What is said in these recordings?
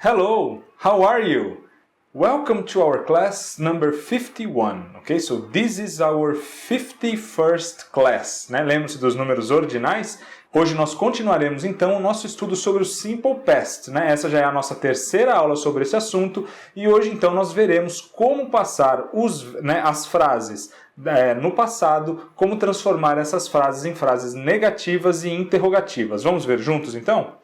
Hello, how are you? Welcome to our class number 51, okay? So this is our 51st class, né? Lembre-se dos números ordinais? Hoje nós continuaremos então o nosso estudo sobre o Simple Past, né? Essa já é a nossa terceira aula sobre esse assunto e hoje então nós veremos como passar as frases no passado, como transformar essas frases em frases negativas e interrogativas. Vamos ver juntos então?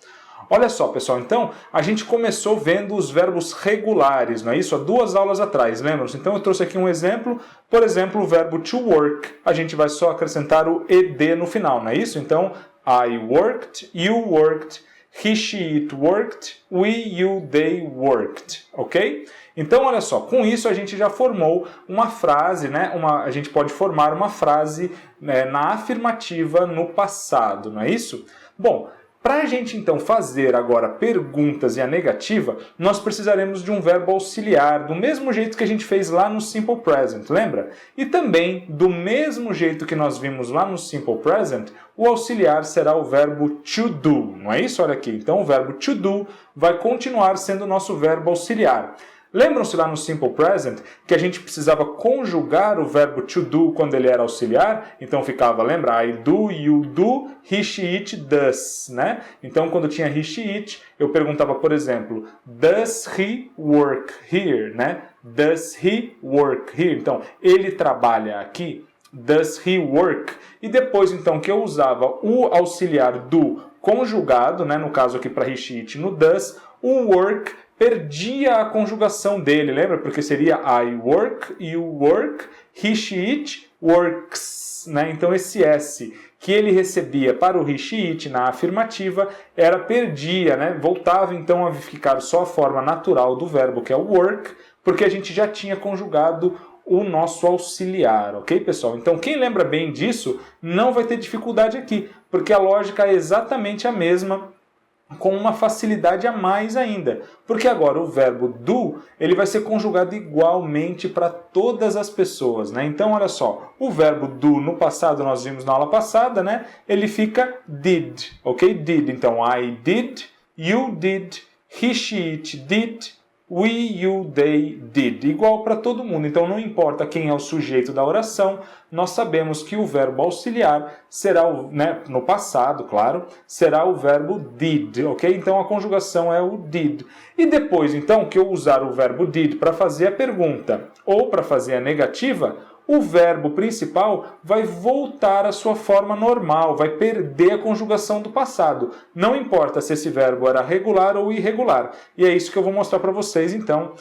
Olha só, pessoal, então a gente começou vendo os verbos regulares, não é isso? Há 2 aulas atrás, lembram-se? Então eu trouxe aqui um exemplo, por exemplo, o verbo to work, a gente vai só acrescentar o ed no final, não é isso? Então, I worked, you worked, he, she, it worked, we, you, they worked, ok? Então, olha só, com isso a gente já formou uma frase, né? A gente pode formar uma frase na afirmativa no passado, não é isso? Bom, para a gente então fazer agora perguntas e a negativa, nós precisaremos de um verbo auxiliar, do mesmo jeito que a gente fez lá no Simple Present, lembra? E também, do mesmo jeito que nós vimos lá no Simple Present, o auxiliar será o verbo to do, não é isso? Olha aqui, então o verbo to do vai continuar sendo o nosso verbo auxiliar. Lembram-se lá no Simple Present que a gente precisava conjugar o verbo to do quando ele era auxiliar? Então ficava, lembra? I do, you do, he, she, it does, né? Então quando tinha he, she, it, eu perguntava, por exemplo, does he work here, né? Does he work here? Então, ele trabalha aqui? Does he work? E depois, então, que eu usava o auxiliar do conjugado, né? No caso aqui para he, she, it, no does, o work perdia a conjugação dele, lembra? Porque seria I work, you work, he, she, it works, né? Então esse S que ele recebia para o he, she, it na afirmativa perdia, né? Voltava então a ficar só a forma natural do verbo, que é o work, porque a gente já tinha conjugado o nosso auxiliar, ok, pessoal? Então quem lembra bem disso não vai ter dificuldade aqui, porque a lógica é exatamente a mesma, com uma facilidade a mais ainda, porque agora o verbo do ele vai ser conjugado igualmente para todas as pessoas, né? Então olha só, o verbo do no passado nós vimos na aula passada, né? Ele fica did, ok? Did, então I did, you did, he, she, it did, we, you, they did, igual para todo mundo. Então não importa quem é o sujeito da oração, nós sabemos que o verbo auxiliar será, no passado, claro, será o verbo did, ok? Então a conjugação é o did. E depois, então, que eu usar o verbo did para fazer a pergunta ou para fazer a negativa, o verbo principal vai voltar à sua forma normal, vai perder a conjugação do passado. Não importa se esse verbo era regular ou irregular. E é isso que eu vou mostrar para vocês, então,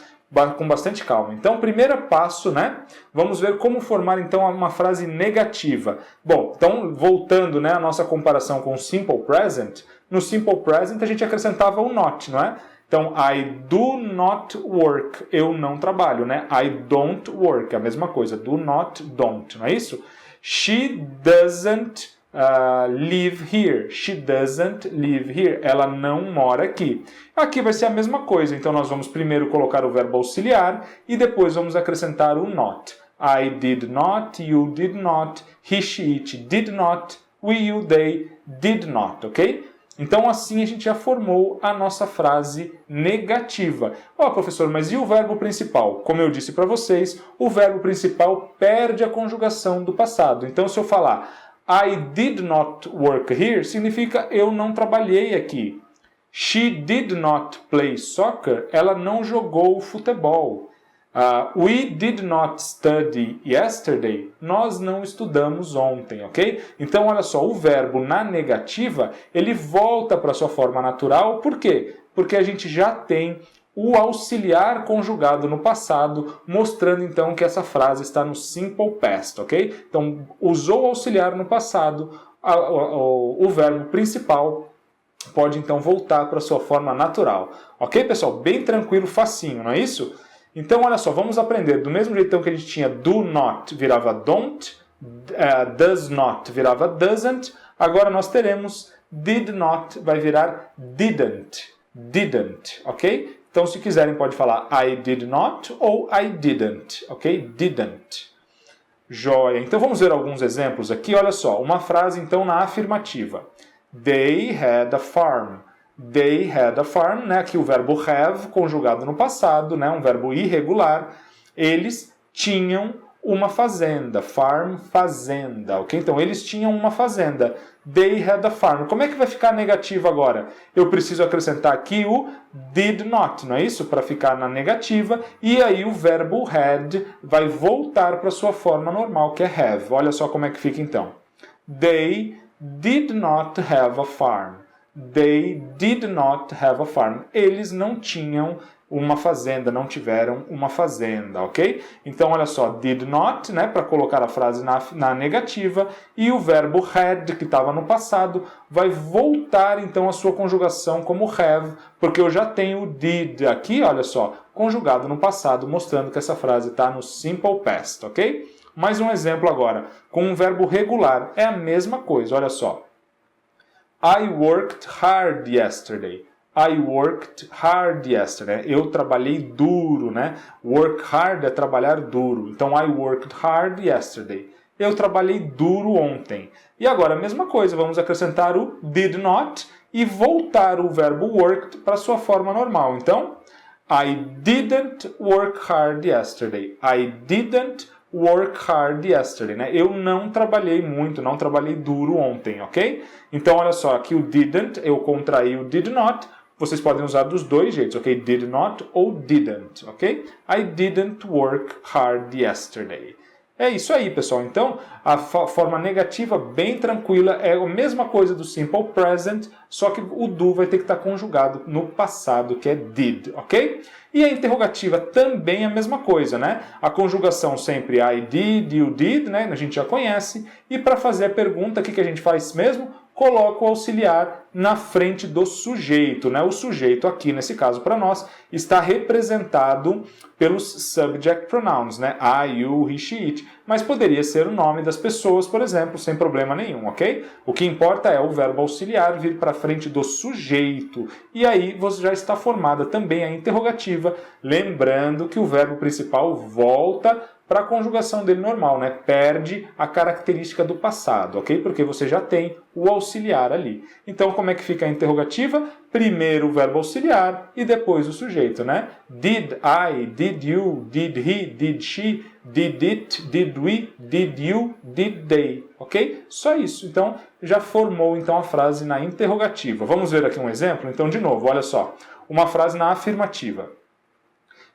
com bastante calma. Então, primeiro passo, né? Vamos ver como formar, então, uma frase negativa. Bom, então, voltando, né, à nossa comparação com o Simple Present, no Simple Present a gente acrescentava o not, não é? Então, I do not work. Eu não trabalho, né? I don't work. É a mesma coisa. Do not, don't. Não é isso? She doesn't live here. She doesn't live here. Ela não mora aqui. Aqui vai ser a mesma coisa. Então, nós vamos primeiro colocar o verbo auxiliar e depois vamos acrescentar o not. I did not, you did not, he, she, it did not, we, you, they did not. Ok? Então, assim a gente já formou a nossa frase negativa. Professor, mas e o verbo principal? Como eu disse para vocês, o verbo principal perde a conjugação do passado. Então, se eu falar I did not work here, significa eu não trabalhei aqui. She did not play soccer, ela não jogou futebol. We did not study yesterday, nós não estudamos ontem, ok? Então, olha só, o verbo na negativa, ele volta para sua forma natural, por quê? Porque a gente já tem o auxiliar conjugado no passado, mostrando então que essa frase está no Simple Past, ok? Então, usou o auxiliar no passado, o verbo principal pode então voltar para sua forma natural. Ok, pessoal? Bem tranquilo, facinho, não é isso? Então, olha só, vamos aprender. Do mesmo jeito que a gente tinha do not virava don't, does not virava doesn't, agora nós teremos did not vai virar didn't, ok? Então, se quiserem, pode falar I did not ou I didn't, ok? Didn't. Joia. Então, vamos ver alguns exemplos aqui. Olha só, uma frase, então, na afirmativa. They had a farm. They had a farm, né? Aqui o verbo have conjugado no passado, né? Um verbo irregular. Eles tinham uma fazenda. Farm, fazenda, ok? Então, eles tinham uma fazenda. They had a farm. Como é que vai ficar negativo agora? Eu preciso acrescentar aqui o did not, não é isso? Para ficar na negativa. E aí o verbo had vai voltar para sua forma normal, que é have. Olha só como é que fica então. They did not have a farm. They did not have a farm. Eles não tinham uma fazenda, não tiveram uma fazenda, ok? Então, olha só, did not, né, para colocar a frase na negativa, e o verbo had, que estava no passado, vai voltar, então, a sua conjugação como have, porque eu já tenho o did aqui, olha só, conjugado no passado, mostrando que essa frase está no simple past, ok? Mais um exemplo agora, com um verbo regular, é a mesma coisa, olha só. I worked hard yesterday. I worked hard yesterday. Eu trabalhei duro, né? Work hard é trabalhar duro. Então, I worked hard yesterday. Eu trabalhei duro ontem. E agora, a mesma coisa. Vamos acrescentar o did not e voltar o verbo worked para sua forma normal. Então, I didn't work hard yesterday. I didn't work hard yesterday, né? Eu não trabalhei muito, não trabalhei duro ontem, ok? Então, olha só, aqui o didn't, eu contraí o did not. Vocês podem usar dos dois jeitos, ok? Did not ou didn't, ok? I didn't work hard yesterday. É isso aí, pessoal. Então, a forma negativa, bem tranquila, é a mesma coisa do simple present, só que o do vai ter que estar conjugado no passado, que é did, ok? E a interrogativa também é a mesma coisa, né? A conjugação sempre I did, you did, né? A gente já conhece. E para fazer a pergunta, o que a gente faz mesmo? Coloca o auxiliar na frente do sujeito, né? O sujeito aqui, nesse caso para nós, está representado pelos subject pronouns, né? I, you, he, she, it. Mas poderia ser o nome das pessoas, por exemplo, sem problema nenhum, ok? O que importa é o verbo auxiliar vir para frente do sujeito. E aí você já está formada também a interrogativa, lembrando que o verbo principal volta para a conjugação dele normal, né? Perde a característica do passado, ok? Porque você já tem o auxiliar ali. Então, como é que fica a interrogativa? Primeiro o verbo auxiliar e depois o sujeito, né? Did I, did you, did he, did she, did it, did we, did you, did they, ok? Só isso. Então, já formou então a frase na interrogativa. Vamos ver aqui um exemplo? Então, de novo, olha só. Uma frase na afirmativa.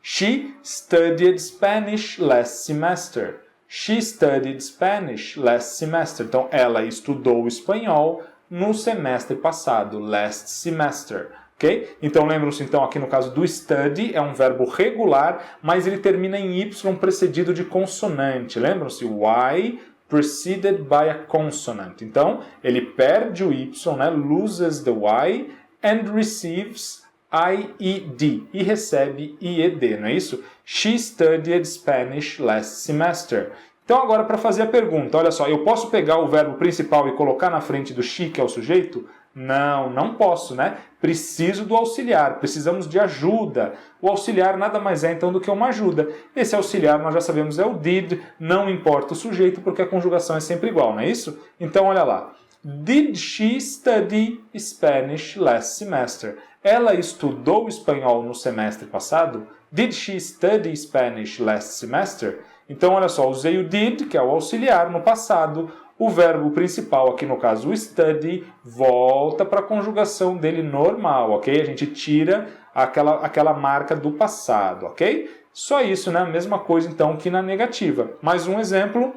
She studied Spanish last semester. She studied Spanish last semester. Então, ela estudou espanhol no semestre passado, last semester. Ok? Então, lembram-se, então, aqui no caso do study, é um verbo regular, mas ele termina em Y precedido de consoante. Lembram-se? Y preceded by a consonant. Então, ele perde o Y, né? Loses the Y and receives IED e recebe IED, não é isso? She studied Spanish last semester. Então agora para fazer a pergunta, olha só, eu posso pegar o verbo principal e colocar na frente do she, que é o sujeito? Não, não posso, né? Preciso do auxiliar, precisamos de ajuda. O auxiliar nada mais é então do que uma ajuda. Esse auxiliar nós já sabemos é o did, não importa o sujeito porque a conjugação é sempre igual, não é isso? Então olha lá. Did she study Spanish last semester? Ela estudou espanhol no semestre passado? Did she study Spanish last semester? Então, olha só, usei o did, que é o auxiliar, no passado. O verbo principal, aqui no caso o study, volta para a conjugação dele normal, ok? A gente tira aquela marca do passado, ok? Só isso, né? A mesma coisa, então, que na negativa. Mais um exemplo.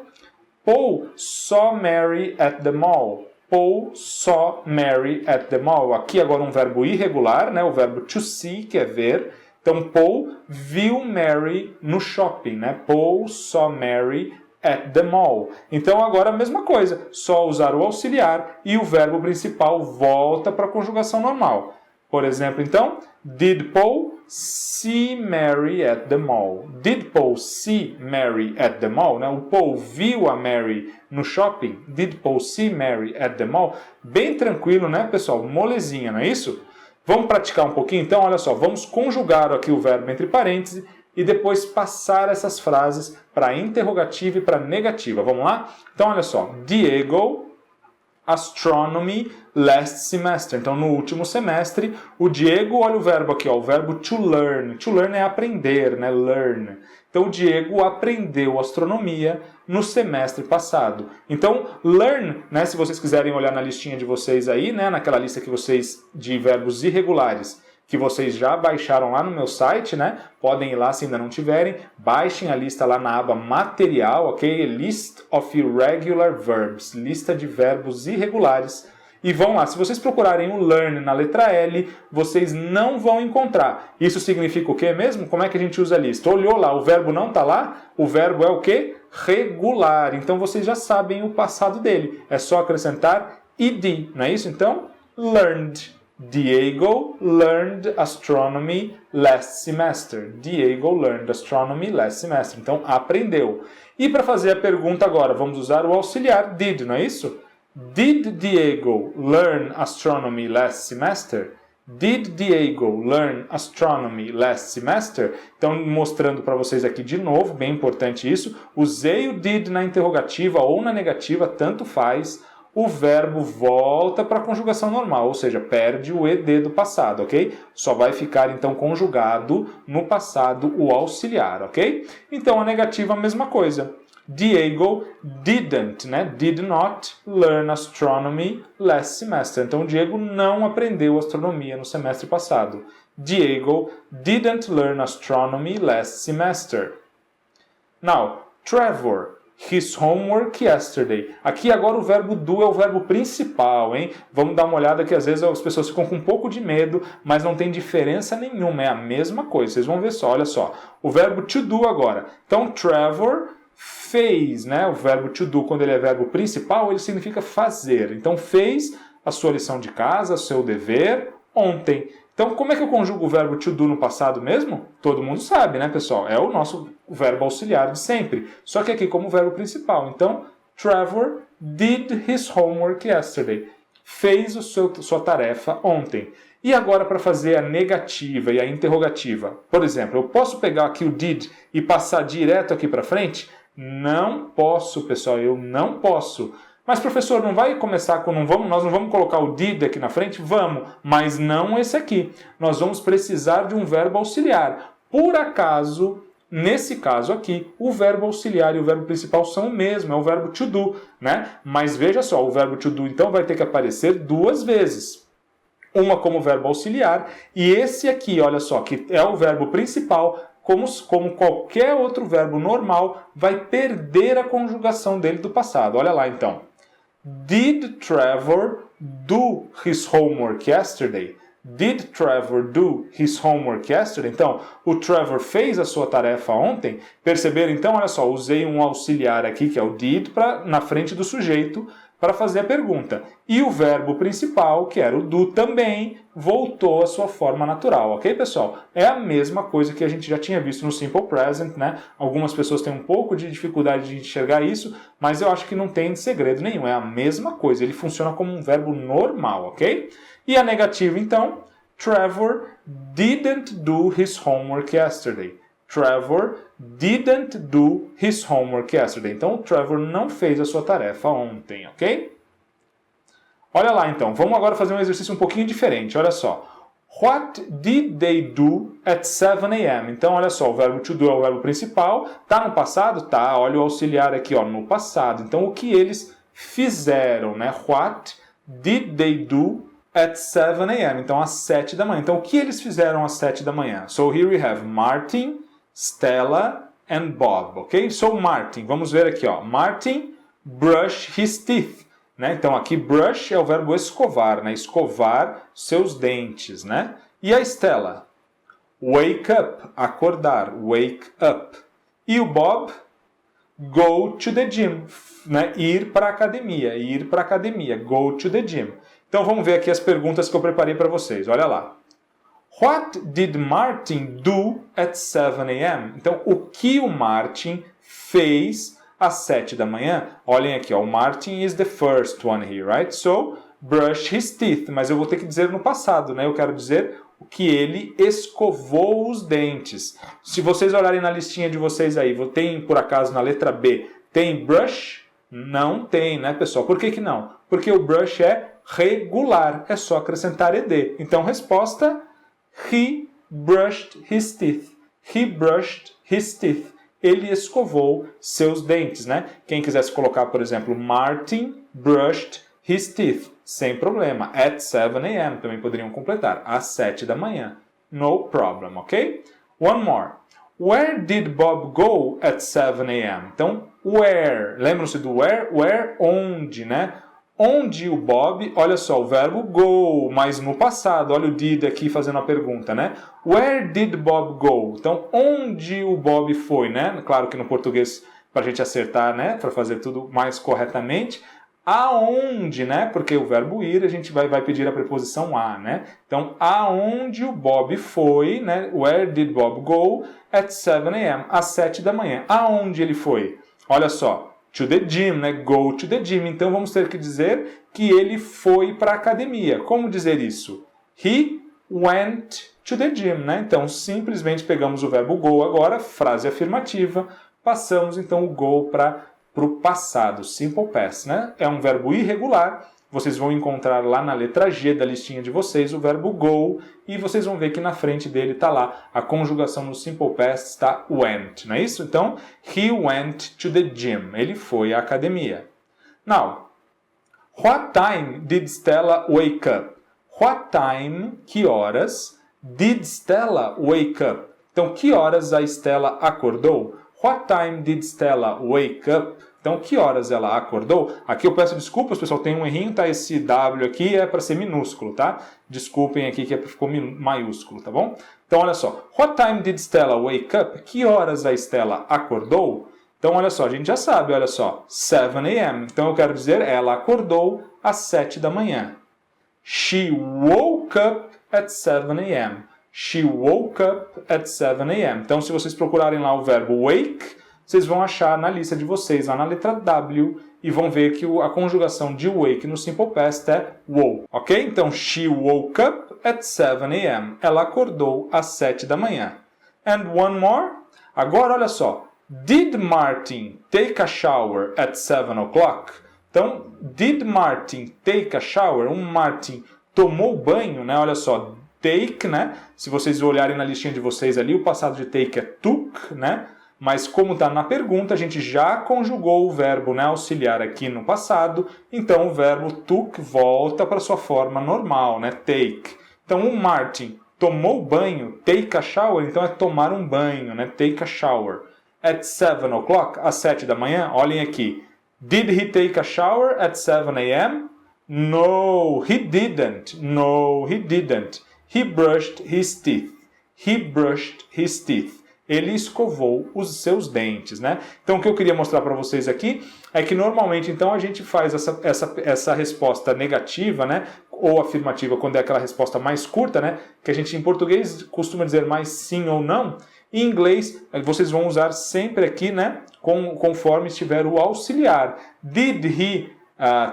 Paul saw Mary at the mall. Paul saw Mary at the mall. Aqui agora um verbo irregular, né? O verbo to see, que é ver. Então, Paul viu Mary no shopping, né? Paul saw Mary at the mall. Então, agora a mesma coisa. Só usar o auxiliar e o verbo principal volta para a conjugação normal. Por exemplo, então, did Paul see Mary at the mall? Did Paul see Mary at the mall? Né? O Paul viu a Mary no shopping? Did Paul see Mary at the mall? Bem tranquilo, né, pessoal? Molezinha, não é isso? Vamos praticar um pouquinho? Então, olha só, vamos conjugar aqui o verbo entre parênteses e depois passar essas frases para interrogativa e para negativa. Vamos lá? Então, olha só. Diego astronomy last semester. Então, no último semestre, o Diego, olha o verbo aqui, ó, o verbo to learn. To learn é aprender, né? Learn. Então, o Diego aprendeu astronomia no semestre passado. Então, learn, né, se vocês quiserem olhar na listinha de vocês aí, né, naquela lista que vocês de verbos irregulares, que vocês já baixaram lá no meu site, né? Podem ir lá se ainda não tiverem. Baixem a lista lá na aba material, ok? List of irregular verbs. Lista de verbos irregulares. E vão lá. Se vocês procurarem o learn na letra L, vocês não vão encontrar. Isso significa o quê mesmo? Como é que a gente usa a lista? Olhou lá, o verbo não está lá? O verbo é o quê? Regular. Então vocês já sabem o passado dele. É só acrescentar ed, não é isso? Então, learned. Diego learned astronomy last semester. Diego learned astronomy last semester. Então, aprendeu. E para fazer a pergunta agora, vamos usar o auxiliar did, não é isso? Did Diego learn astronomy last semester? Did Diego learn astronomy last semester? Então, mostrando para vocês aqui de novo, bem importante isso, usei o did na interrogativa ou na negativa, tanto faz. O verbo volta para a conjugação normal, ou seja, perde o ed do passado, ok? Só vai ficar, então, conjugado no passado o auxiliar, ok? Então, a negativa, a mesma coisa. Diego didn't, né? Did not learn astronomy last semester. Então, Diego não aprendeu astronomia no semestre passado. Diego didn't learn astronomy last semester. Now, Trevor. His homework yesterday. Aqui agora o verbo do é o verbo principal, hein? Vamos dar uma olhada que às vezes as pessoas ficam com um pouco de medo, mas não tem diferença nenhuma, é a mesma coisa. Vocês vão ver só, olha só. O verbo to do agora. Então, Trevor fez, né? O verbo to do, quando ele é verbo principal, ele significa fazer. Então, fez a sua lição de casa, o seu dever, ontem. Então, como é que eu conjugo o verbo to do no passado mesmo? Todo mundo sabe, né, pessoal? É o nosso verbo auxiliar de sempre. Só que aqui como verbo principal. Então, Trevor did his homework yesterday. Fez sua tarefa ontem. E agora para fazer a negativa e a interrogativa. Por exemplo, eu posso pegar aqui o did e passar direto aqui para frente? Não posso, pessoal. Eu não posso. Mas, professor, não vai começar com nós não vamos colocar o did aqui na frente? Vamos, mas não esse aqui. Nós vamos precisar de um verbo auxiliar. Por acaso, nesse caso aqui, o verbo auxiliar e o verbo principal são o mesmo, é o verbo to do, né? Mas veja só, o verbo to do então vai ter que aparecer duas vezes. Uma como verbo auxiliar e esse aqui, olha só, que é o verbo principal, como qualquer outro verbo normal, vai perder a conjugação dele do passado. Olha lá então. Did Trevor do his homework yesterday? Did Trevor do his homework yesterday? Então, o Trevor fez a sua tarefa ontem. Perceberam? Então, olha só, usei um auxiliar aqui, que é o did, na frente do sujeito, para fazer a pergunta. E o verbo principal, que era o do, também voltou à sua forma natural, ok, pessoal? É a mesma coisa que a gente já tinha visto no Simple Present, né? Algumas pessoas têm um pouco de dificuldade de enxergar isso, mas eu acho que não tem segredo nenhum, é a mesma coisa, ele funciona como um verbo normal, ok? E a negativa, então, Trevor didn't do his homework yesterday. Trevor didn't do his homework yesterday. Então, o Trevor não fez a sua tarefa ontem, ok? Olha lá, então. Vamos agora fazer um exercício um pouquinho diferente. Olha só. What did they do at 7 a.m.? Então, olha só. O verbo to do é o verbo principal. Tá no passado? Tá. Olha o auxiliar aqui, ó, no passado. Então, o que eles fizeram, né? What did they do at 7 a.m.? Então, às 7 da manhã. Então, o que eles fizeram às 7 da manhã? So, here we have Martin, Stella and Bob, ok? So, Martin, vamos ver aqui, ó. Martin brushed his teeth, né? Então, aqui brush é o verbo escovar, né? Escovar seus dentes, né? E a Stella? Wake up, acordar, wake up. E o Bob? Go to the gym, né? Ir para a academia, go to the gym. Então, vamos ver aqui as perguntas que eu preparei para vocês, olha lá. What did Martin do at 7 a.m.? Então, o que o Martin fez às 7 da manhã? Olhem aqui, ó, o Martin is the first one here, right? So, brush his teeth. Mas eu vou ter que dizer no passado, né? Eu quero dizer o que ele escovou os dentes. Se vocês olharem na listinha de vocês aí, tem por acaso na letra B, tem brush? Não tem, né, pessoal? Por que não? Porque o brush é regular, é só acrescentar ed. Então, resposta, he brushed his teeth. He brushed his teeth. Ele escovou seus dentes, né? Quem quisesse colocar, por exemplo, Martin brushed his teeth. Sem problema. At 7 a.m. também poderiam completar. Às 7 da manhã. No problem, ok? One more. Where did Bob go at 7 a.m.? Então, where. Lembram-se do where? Where, onde, né? Onde o Bob, olha só, o verbo go, mas no passado, olha o did aqui fazendo a pergunta, né? Where did Bob go? Então, onde o Bob foi, né? Claro que no português, para a gente acertar, né? Para fazer tudo mais corretamente, aonde, né? Porque o verbo ir, a gente vai pedir a preposição a, né? Então, aonde o Bob foi, né? Where did Bob go at 7 a.m.? Às 7 da manhã. Aonde ele foi? Olha só. To the gym, né? Go to the gym. Então vamos ter que dizer que ele foi para a academia. Como dizer isso? He went to the gym, né? Então simplesmente pegamos o verbo go agora, frase afirmativa, passamos então o go para o passado, simple past, né? É um verbo irregular. Vocês vão encontrar lá na letra G da listinha de vocês o verbo go e vocês vão ver que na frente dele está lá a conjugação no simple past está went, não é isso? Então, he went to the gym. Ele foi à academia. Now, what time did Stella wake up? What time, que horas, did Stella wake up? Então, que horas a Stella acordou? What time did Stella wake up? Então, que horas ela acordou? Aqui eu peço desculpas, pessoal, tem um errinho, tá? Esse W aqui é para ser minúsculo, tá? Desculpem aqui que ficou maiúsculo, tá bom? Então, olha só. What time did Stella wake up? Que horas a Stella acordou? Então, olha só, a gente já sabe, olha só. 7 a.m. Então, eu quero dizer, ela acordou às 7 da manhã. She woke up at 7 a.m. She woke up at 7 a.m. Então, se vocês procurarem lá o verbo wake, vocês vão achar na lista de vocês, lá na letra W, e vão ver que a conjugação de wake no simple past é woke, ok? Então, she woke up at 7 a.m. Ela acordou às 7 da manhã. And one more. Agora, olha só. Did Martin take a shower at 7 o'clock? Então, did Martin take a shower? Martin tomou banho, né? Olha só, take, né? Se vocês olharem na listinha de vocês ali, o passado de take é took, né? Mas como está na pergunta, a gente já conjugou o verbo, né, auxiliar aqui no passado, então o verbo took volta para sua forma normal, né, take. Então o Martin tomou banho, take a shower, então é tomar um banho, né, take a shower. At 7 o'clock, às 7 da manhã, olhem aqui. Did he take a shower at 7 a.m.? No, he didn't. No, he didn't. He brushed his teeth. He brushed his teeth. Ele escovou os seus dentes, né? Então, o que eu queria mostrar para vocês aqui é que normalmente, então, a gente faz essa resposta negativa, né? Ou afirmativa, quando é aquela resposta mais curta, né? Que a gente, em português, costuma dizer mais sim ou não. Em inglês, vocês vão usar sempre aqui, né? Conforme estiver o auxiliar. Did he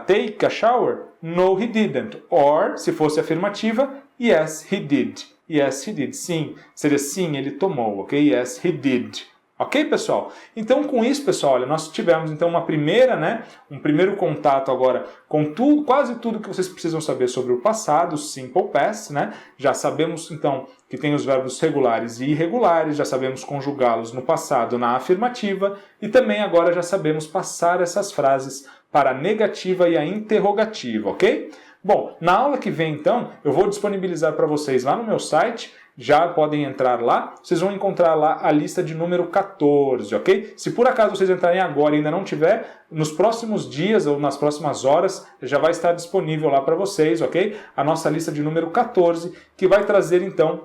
take a shower? No, he didn't. Or, se fosse afirmativa, yes, he did. Yes, he did. Sim. Seria sim, ele tomou, ok? Yes, he did. Ok, pessoal? Então, com isso, pessoal, olha, nós tivemos então uma primeira, né? Um primeiro contato agora com tudo, quase tudo que vocês precisam saber sobre o passado, simple past, né? Já sabemos, então, que tem os verbos regulares e irregulares, já sabemos conjugá-los no passado na afirmativa e também agora já sabemos passar essas frases para a negativa e a interrogativa, ok? Bom, na aula que vem, então, eu vou disponibilizar para vocês lá no meu site, já podem entrar lá, vocês vão encontrar lá a lista de número 14, ok? Se por acaso vocês entrarem agora e ainda não tiver, nos próximos dias ou nas próximas horas, já vai estar disponível lá para vocês, ok? A nossa lista de número 14, que vai trazer, então,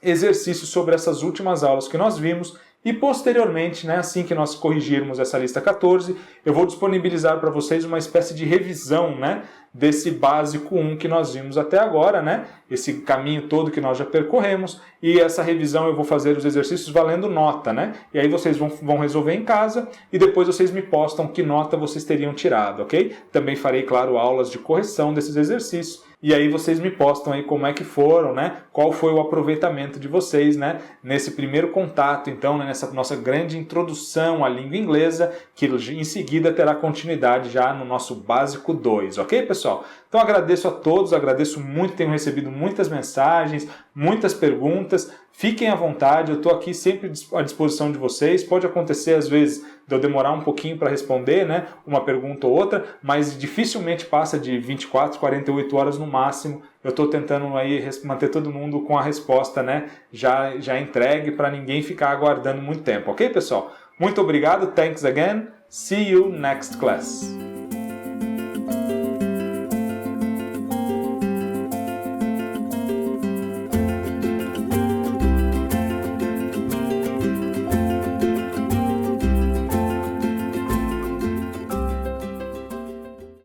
exercícios sobre essas últimas aulas que nós vimos. E posteriormente, né, assim que nós corrigirmos essa lista 14, eu vou disponibilizar para vocês uma espécie de revisão, né, desse básico 1 que nós vimos até agora, né, esse caminho todo que nós já percorremos, e essa revisão eu vou fazer os exercícios valendo nota, né, e aí vocês vão resolver em casa e depois vocês me postam que nota vocês teriam tirado, ok? Também farei, claro, aulas de correção desses exercícios E aí vocês me postam aí como é que foram, né? Qual foi o aproveitamento de vocês, né? Nesse primeiro contato, então, né? Nessa nossa grande introdução à língua inglesa, que em seguida terá continuidade já no nosso básico 2, ok, pessoal? Então agradeço a todos, agradeço muito, tenho recebido muitas mensagens, muitas perguntas. Fiquem à vontade, eu estou aqui sempre à disposição de vocês. Pode acontecer, às vezes, de eu demorar um pouquinho para responder, né, uma pergunta ou outra, mas dificilmente passa de 24, 48 horas no máximo. Eu estou tentando aí manter todo mundo com a resposta, né, já entregue para ninguém ficar aguardando muito tempo, ok, pessoal? Muito obrigado, thanks again, see you next class.